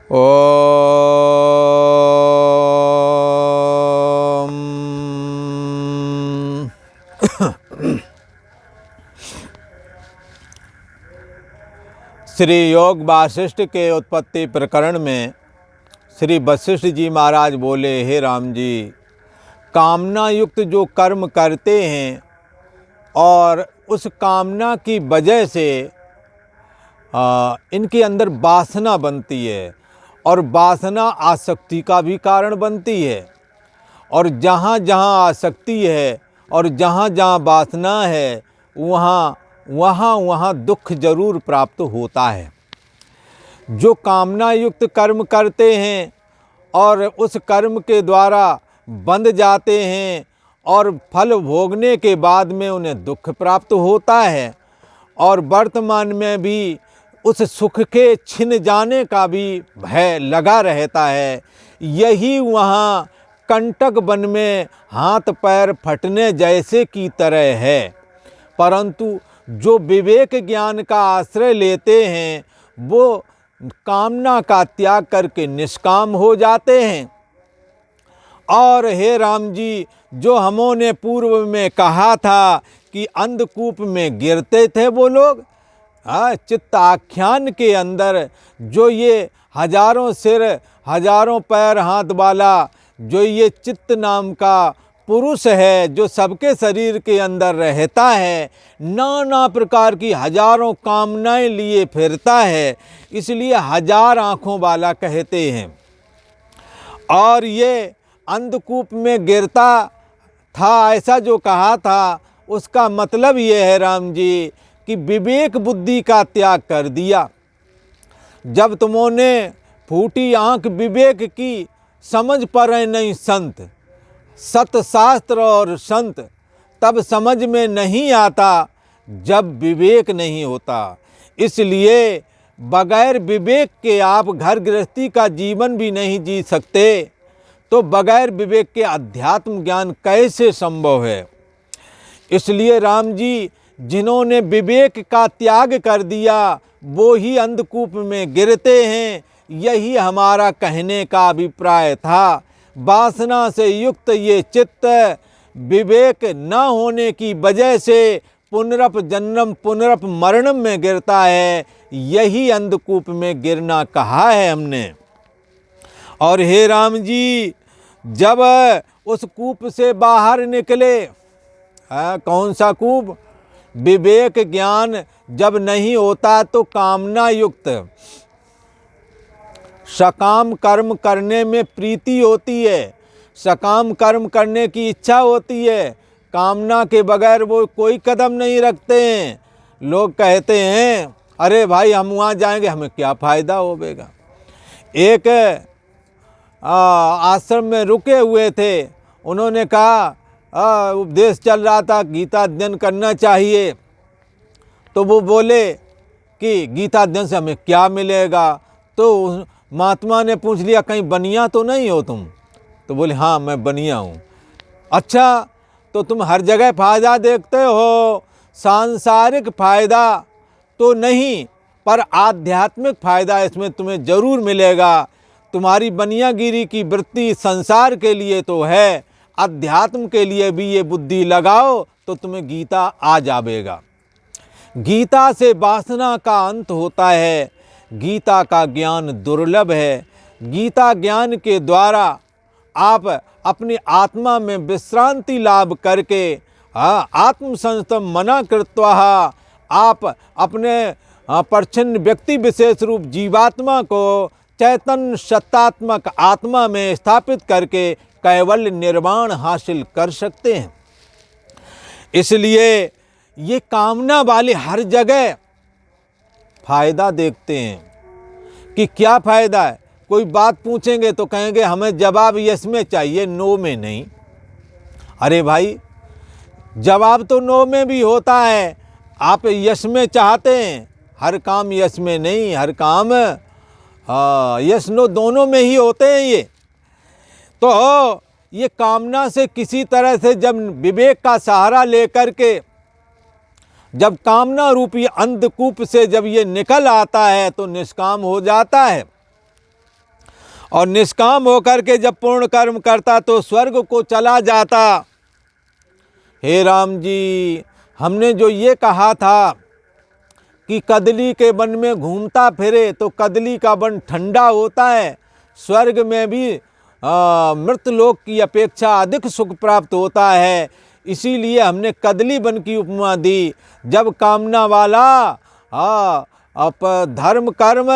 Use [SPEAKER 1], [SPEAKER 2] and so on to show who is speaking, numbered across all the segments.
[SPEAKER 1] ओम। श्री योग वासिष्ठ के उत्पत्ति प्रकरण में श्री वशिष्ठ जी महाराज बोले, हे राम जी, कामना युक्त जो कर्म करते हैं और उस कामना की वजह से इनके अंदर वासना बनती है और वासना आसक्ति का भी कारण बनती है। और जहाँ जहाँ आसक्ति है और जहाँ जहाँ वासना है वहाँ दुख जरूर प्राप्त होता है। जो कामना युक्त कर्म करते हैं और उस कर्म के द्वारा बंध जाते हैं और फल भोगने के बाद में उन्हें दुख प्राप्त होता है और वर्तमान में भी उस सुख के छिन जाने का भी भय लगा रहता है। यही वहाँ कंटक वन में हाथ पैर फटने जैसे की तरह है। परंतु जो विवेक ज्ञान का आश्रय लेते हैं वो कामना का त्याग करके निष्काम हो जाते हैं। और हे राम जी, जो हमों पूर्व में कहा था कि अंधकूप में गिरते थे वो लोग, चित्त आख्यान के अंदर जो ये हजारों सिर हजारों पैर हाथ वाला जो ये चित्त नाम का पुरुष है, जो सबके शरीर के अंदर रहता है, नाना प्रकार की हजारों कामनाएं लिए फिरता है, इसलिए हजार आँखों वाला कहते हैं। और ये अंधकूप में गिरता था, ऐसा जो कहा था, उसका मतलब ये है राम जी कि विवेक बुद्धि का त्याग कर दिया। जब तुमने फूटी आँख विवेक की, समझ पर नहीं संत, सत शास्त्र और संत, तब समझ में नहीं आता जब विवेक नहीं होता। इसलिए बगैर विवेक के आप घर गृहस्थी का जीवन भी नहीं जी सकते, तो बगैर विवेक के अध्यात्म ज्ञान कैसे संभव है। इसलिए राम जी, जिन्होंने विवेक का त्याग कर दिया वो ही अंधकूप में गिरते हैं, यही हमारा कहने का अभिप्राय था। वासना से युक्त ये चित्त विवेक न होने की वजह से पुनरप जन्म पुनरप मरणम में गिरता है। यही अंधकूप में गिरना कहा है हमने। और हे राम जी, जब उस कूप से बाहर निकले, कौन सा कूप? विवेक ज्ञान जब नहीं होता तो कामना युक्त सकाम कर्म करने में प्रीति होती है, सकाम कर्म करने की इच्छा होती है, कामना के बगैर वो कोई कदम नहीं रखते हैं। लोग कहते हैं, अरे भाई हम वहाँ जाएंगे, हमें क्या फ़ायदा होगा। एक आश्रम में रुके हुए थे, उन्होंने कहा उपदेश चल रहा था गीता अध्ययन करना चाहिए, तो वो बोले कि गीता अध्ययन से हमें क्या मिलेगा। तो महात्मा ने पूछ लिया, कहीं बनिया तो नहीं हो तुम? तो बोले, हाँ मैं बनिया हूँ। अच्छा, तो तुम हर जगह फ़ायदा देखते हो, सांसारिक फ़ायदा तो नहीं पर आध्यात्मिक फ़ायदा इसमें तुम्हें ज़रूर मिलेगा। तुम्हारी बनियागिरी की वृत्ति संसार के लिए तो है, अध्यात्म के लिए भी ये बुद्धि लगाओ तो तुम्हें गीता आ जाएगा। गीता से वासना का अंत होता है। गीता का ज्ञान दुर्लभ है। गीता ज्ञान के द्वारा आप अपनी आत्मा में विश्रांति लाभ करके आत्मसंस्थम मना कृत्वा आप अपने परिच्छिन्न व्यक्ति विशेष रूप जीवात्मा को चैतन्य सत्तात्मक आत्मा में स्थापित करके कैवल्य निर्वाण हासिल कर सकते हैं। इसलिए ये कामना वाले हर जगह फ़ायदा देखते हैं कि क्या फ़ायदा है। कोई बात पूछेंगे तो कहेंगे हमें जवाब यस में चाहिए, नो में नहीं। अरे भाई, जवाब तो नो में भी होता है, आप यस में चाहते हैं। हर काम यस में नहीं, हर काम यस नो दोनों में ही होते हैं। ये तो ये कामना से किसी तरह से जब विवेक का सहारा लेकर के जब कामना रूपी अंधकूप से जब ये निकल आता है तो निष्काम हो जाता है। और निष्काम होकर के जब पूर्ण कर्म करता तो स्वर्ग को चला जाता। हे राम जी, हमने जो ये कहा था कि कदली के वन में घूमता फिरे तो कदली का वन ठंडा होता है, स्वर्ग में भी मृतलोक की अपेक्षा अधिक सुख प्राप्त होता है, इसीलिए हमने कदली वन की उपमा दी। जब कामना वाला धर्म कर्म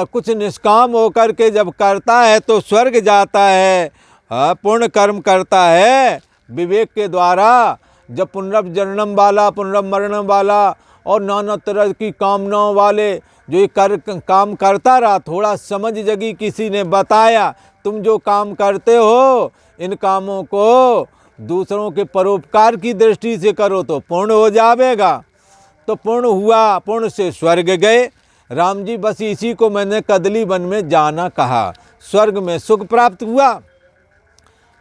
[SPEAKER 1] कुछ निष्काम होकर के जब करता है तो स्वर्ग जाता है, पूर्ण कर्म करता है विवेक के द्वारा। जब पुनर्जन्म वाला, पुनर्मरणम वाला और नाना तरह की कामनाओं वाले जो ये काम करता रहा, थोड़ा समझ जगी, किसी ने बताया तुम जो काम करते हो इन कामों को दूसरों के परोपकार की दृष्टि से करो तो पूर्ण हो जाएगा। तो पूर्ण हुआ, पूर्ण से स्वर्ग गए। राम जी, बस इसी को मैंने कदली वन में जाना कहा। स्वर्ग में सुख प्राप्त हुआ,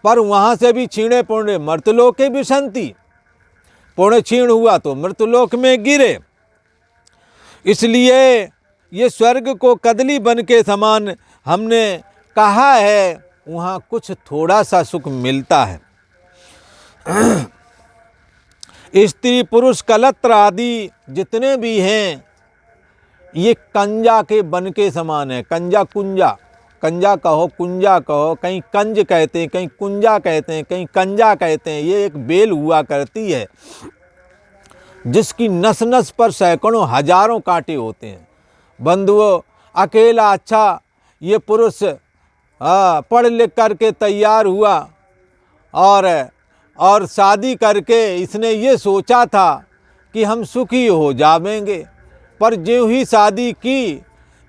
[SPEAKER 1] पर वहाँ से भी छीणे पुण्य मर्तलोके विशंति, पुण्य क्षीण हुआ तो मृतलोक में गिरे। इसलिए ये स्वर्ग को कदली वन के समान हमने कहा है, वहाँ कुछ थोड़ा सा सुख मिलता है। स्त्री पुरुष कलत्र आदि जितने भी हैं ये कंजा के वन के समान है। कंजा कुंजा, कंजा कहो कुंजा कहो, कहीं कंज कहते हैं, कहीं कुंजा कहते हैं, कहीं कंजा कहते हैं। ये एक बेल हुआ करती है जिसकी नस नस पर सैकड़ों हजारों कांटे होते हैं। बंधुओं, अकेला अच्छा ये पुरुष पढ़ लिख करके तैयार हुआ और शादी करके इसने ये सोचा था कि हम सुखी हो जाएंगे, पर ज्यों ही शादी की,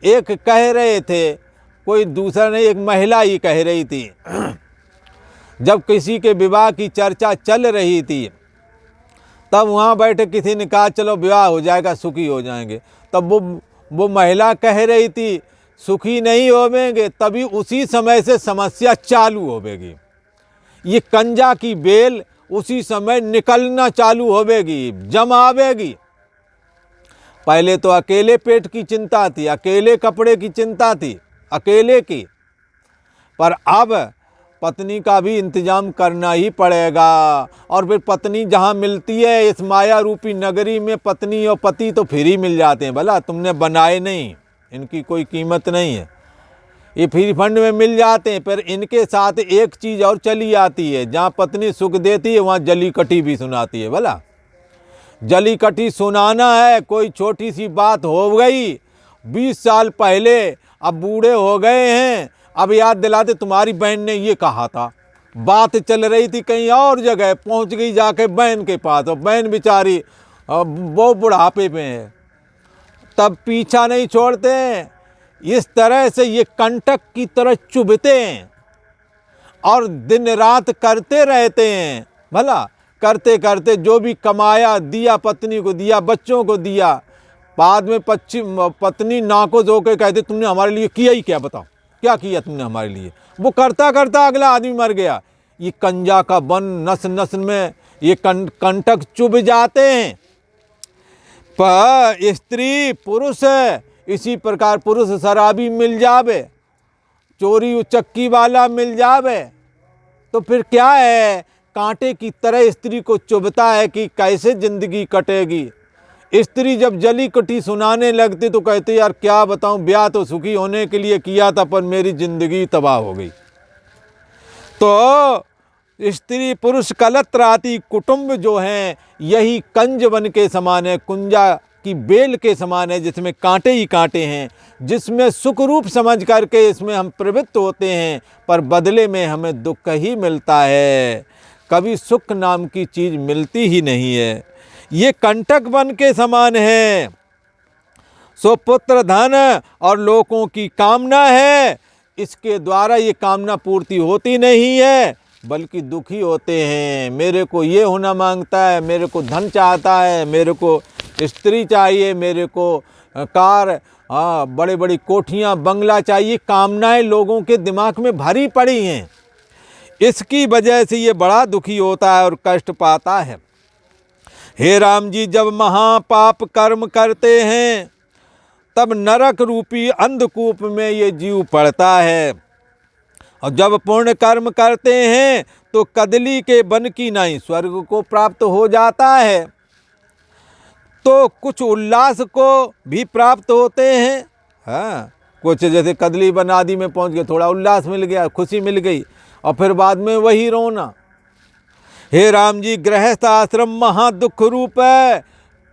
[SPEAKER 1] एक कह रहे थे, कोई दूसरा नहीं, एक महिला ही कह रही थी, जब किसी के विवाह की चर्चा चल रही थी तब वहाँ बैठे किसी ने कहा चलो विवाह हो जाएगा, सुखी हो जाएंगे। तब वो महिला कह रही थी सुखी नहीं होवेंगे, तभी उसी समय से समस्या चालू होवेगी। ये कंजा की बेल उसी समय निकलना चालू होवेगी, जम आवेगी। पहले तो अकेले पेट की चिंता थी, अकेले कपड़े की चिंता थी, अकेले की, पर अब पत्नी का भी इंतजाम करना ही पड़ेगा। और फिर पत्नी जहाँ मिलती है इस माया रूपी नगरी में, पत्नी और पति तो फ्री मिल जाते हैं, भला तुमने बनाए नहीं, इनकी कोई कीमत नहीं है, ये फ्री फंड में मिल जाते हैं। पर इनके साथ एक चीज़ और चली आती है, जहाँ पत्नी सुख देती है वहाँ जली कटी भी सुनाती है। भला जली कटी सुनाना है, कोई छोटी सी बात हो गई 20 साल पहले, अब बूढ़े हो गए हैं, अब याद दिलाते तुम्हारी बहन ने ये कहा था, बात चल रही थी कहीं और जगह, पहुंच गई जाके बहन के पास, और बहन बेचारी वो बुढ़ापे पे है, तब पीछा नहीं छोड़ते हैं। इस तरह से ये कंटक की तरह चुभते हैं और दिन रात करते रहते हैं। भला करते करते जो भी कमाया दिया, पत्नी को दिया, बच्चों को दिया, बाद में पत्नी नाकोज होकर कहते तुमने हमारे लिए किया ही क्या, बताओ क्या किया तुमने हमारे लिए। वो करता करता अगला आदमी मर गया। ये कंजा का वन नस नस में ये कंटक चुभ जाते हैं। पर स्त्री पुरुष इसी प्रकार, पुरुष शराबी मिल जावे, चोरी उचक्की वाला मिल जावे, तो फिर क्या है, कांटे की तरह स्त्री को चुभता है कि कैसे जिंदगी कटेगी। स्त्री जब जली कटी सुनाने लगती तो कहती यार क्या बताऊं, ब्याह तो सुखी होने के लिए किया था पर मेरी जिंदगी तबाह हो गई। तो स्त्री पुरुष कलत्र आती कुटुंब जो हैं यही कंज वन के समान है, कुंजा की बेल के समान है, जिसमें कांटे ही कांटे हैं, जिसमें सुख रूप समझ करके इसमें हम प्रवृत्त होते हैं, पर बदले में हमें दुख ही मिलता है, कभी सुख नाम की चीज़ मिलती ही नहीं है। ये कंटक वन के समान है। सो पुत्र धन और लोगों की कामना है, इसके द्वारा ये कामना पूर्ति होती नहीं है, बल्कि दुखी होते हैं। मेरे को ये होना मांगता है, मेरे को धन चाहता है, मेरे को स्त्री चाहिए, मेरे को कार, बड़े बड़ी कोठियाँ बंगला चाहिए। कामनाएं लोगों के दिमाग में भरी पड़ी हैं, इसकी वजह से ये बड़ा दुखी होता है और कष्ट पाता है। हे राम जी, जब महापाप कर्म करते हैं तब नरक रूपी अंधकूप में ये जीव पड़ता है। और जब पुण्य कर्म करते हैं तो कदली के बन की नहीं स्वर्ग को प्राप्त हो जाता है। तो कुछ उल्लास को भी प्राप्त होते हैं। हाँ, कुछ जैसे कदली बन आदि में पहुंच गए, थोड़ा उल्लास मिल गया, खुशी मिल गई, और फिर बाद में वही रोना। हे राम जी, गृहस्थ आश्रम महा दुख रूप है,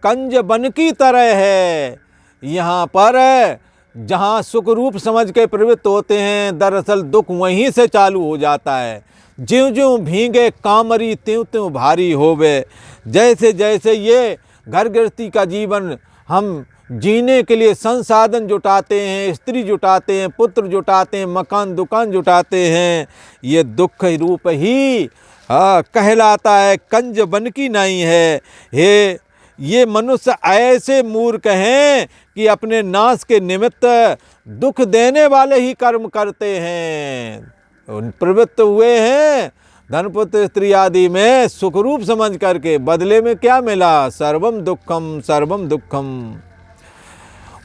[SPEAKER 1] कंज बन की तरह है। यहाँ पर जहाँ सुख रूप समझ के प्रवृत्त होते हैं, दरअसल दुख वहीं से चालू हो जाता है। ज्यों ज्यों भीगे कामरी त्यों त्यों भारी होवे। जैसे जैसे ये घर गृहस्थी का जीवन हम जीने के लिए संसाधन जुटाते हैं, स्त्री जुटाते हैं, पुत्र जुटाते हैं, मकान दुकान जुटाते हैं, ये दुख रूप ही कहलाता है, कंज बन की नहीं है। हे, ये मनुष्य ऐसे मूर्ख हैं कि अपने नाश के निमित्त दुख देने वाले ही कर्म करते हैं, प्रवृत्त हुए हैं धन पुत्र स्त्री आदि में सुख रूप समझ करके। बदले में क्या मिला? सर्वम दुखम सर्वम दुखम।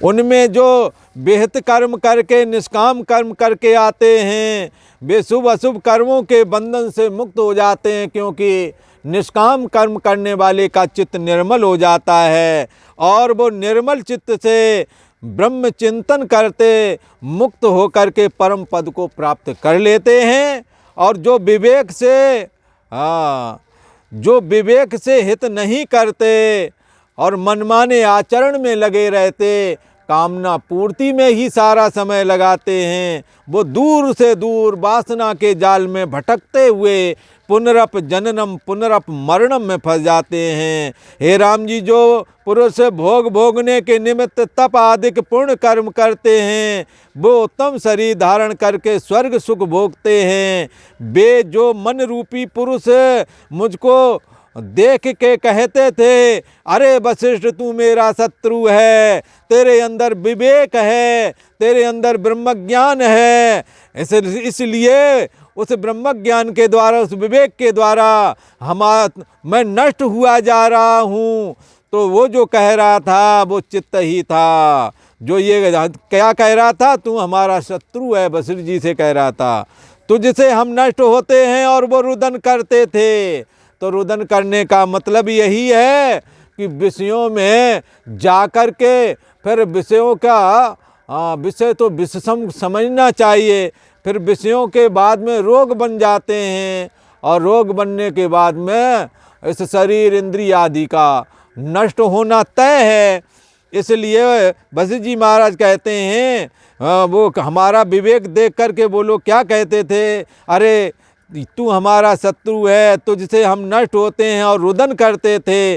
[SPEAKER 1] उनमें जो बेहद कर्म करके निष्काम कर्म करके आते हैं, वे शुभ अशुभ कर्मों के बंधन से मुक्त हो जाते हैं, क्योंकि निष्काम कर्म करने वाले का चित्त निर्मल हो जाता है और वो निर्मल चित्त से ब्रह्म चिंतन करते मुक्त होकर के परम पद को प्राप्त कर लेते हैं। और जो विवेक से हित नहीं करते और मनमाने आचरण में लगे रहते, कामना पूर्ति में ही सारा समय लगाते हैं, वो दूर से दूर वासना के जाल में भटकते हुए पुनरप जननम पुनरप मरणम में फंस जाते हैं। हे राम जी, जो पुरुष भोग भोगने के निमित्त तप आदिक पूर्ण कर्म करते हैं, वो उत्तम शरीर धारण करके स्वर्ग सुख भोगते हैं। वे जो मन रूपी पुरुष मुझको देख के कहते थे, अरे वशिष्ठ तू मेरा शत्रु है, तेरे अंदर विवेक है, तेरे अंदर ब्रह्म ज्ञान है, इसलिए उस ब्रह्म ज्ञान के द्वारा, उस विवेक के द्वारा मैं नष्ट हुआ जा रहा हूँ। तो वो जो कह रहा था वो चित्त ही था, जो ये क्या कह रहा था, तू हमारा शत्रु है, वशिष्ठ जी से कह रहा था, तुझसे हम नष्ट होते हैं। और वो रुदन करते थे। तो रुदन करने का मतलब यही है कि विषयों में जाकर के फिर विषयों का विषय तो विषम समझना चाहिए, फिर विषयों के बाद में रोग बन जाते हैं, और रोग बनने के बाद में इस शरीर इंद्रिय आदि का नष्ट होना तय है। इसलिए वशिष्ठ जी महाराज कहते हैं, वो हमारा विवेक देख करके वो लोग क्या कहते थे, अरे तू हमारा शत्रु है, तुझसे हम नष्ट होते हैं, और रुदन करते थे।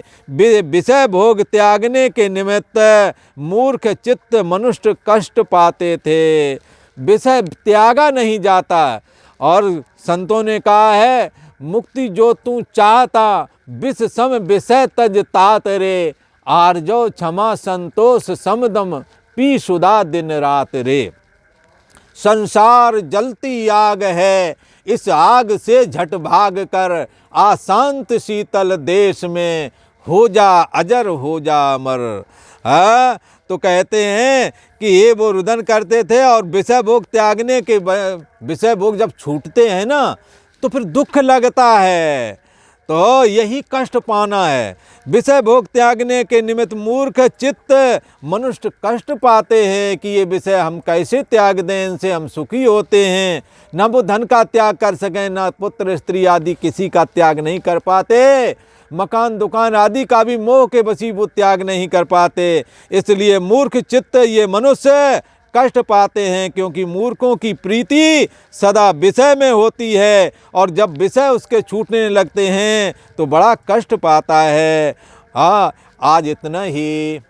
[SPEAKER 1] विषय भोग त्यागने के निमित्त मूर्ख चित्त मनुष्य कष्ट पाते थे, विषय त्यागा नहीं जाता। और संतों ने कहा है, मुक्ति जो तू चाहता विष सम विषय तज तात रे, आर्जो क्षमा संतोष समदम पी सुधा दिन रात रे। संसार जलती आग है, इस आग से झट भाग कर आशांत शीतल देश में हो जा अजर हो जा अमर। तो कहते हैं कि ये वो रुदन करते थे, और विषय भोग त्यागने के विषय भोग जब छूटते हैं ना, तो फिर दुख लगता है। तो यही कष्ट पाना है। विषय भोग त्यागने के निमित्त मूर्ख चित्त मनुष्य कष्ट पाते हैं कि ये विषय हम कैसे त्याग दें, इनसे हम सुखी होते हैं। ना वो धन का त्याग कर सकें, ना पुत्र स्त्री आदि किसी का त्याग नहीं कर पाते, मकान दुकान आदि का भी मोह के वशी वो त्याग नहीं कर पाते। इसलिए मूर्ख चित्त ये मनुष्य कष्ट पाते हैं, क्योंकि मूर्खों की प्रीति सदा विषय में होती है, और जब विषय उसके छूटने लगते हैं तो बड़ा कष्ट पाता है। आज इतना ही।